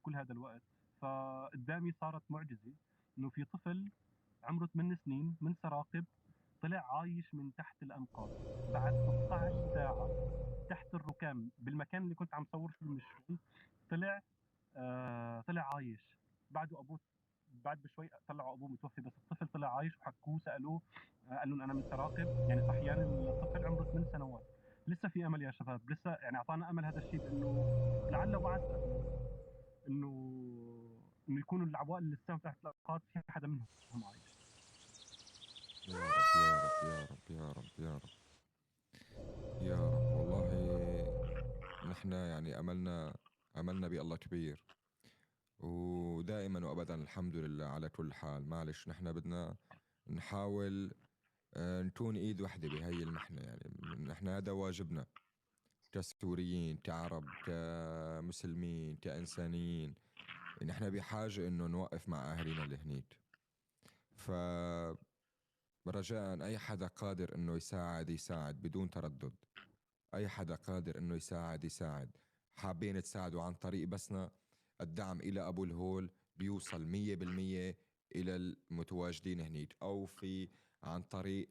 كل هذا الوقت. فقدامي صارت معجزة إنه في طفل عمره 8 سنين من سراقب طلع عايش من تحت الأنقاض بعد 16 ساعة تحت الركام بالمكان اللي كنت عم صور فيه من شوي. طلع طلع عايش. بعده أبوه بعد بشوي طلعوا أبوه متوفي، بس الطفل طلع عايش وحكوه سألوه. قال لهم أنا من سراقب، يعني صحيان الطفل عمره 8 سنوات. لسه في أمل يا شباب، لسه يعني أعطانا أمل هذا الشيء بأنه لعل وعسى إنه إنه يكونوا العوائل اللي لسه تحت الأنقاض في حدا منهم عايش. يا رب يا رب يا رب يا رب يا رب يا رب. والله نحن يعني أملنا بالله كبير، ودائما وأبدا الحمد لله على كل حال. معلش نحن بدنا نحاول نكون إيد واحدة بهاي المحنة. يعني نحن هذا واجبنا كسوريين كعرب كمسلمين كإنسانيين. نحن بحاجة إنه نوقف مع أهلنا اللي هنيك. فرجاء أي حدا قادر إنه يساعد يساعد بدون تردد. أي حدا قادر إنه يساعد يساعد. حابين تساعدوا عن طريق بسنا، الدعم إلى أبو الهول بيوصل 100% إلى المتواجدين هنيك، أو في عن طريق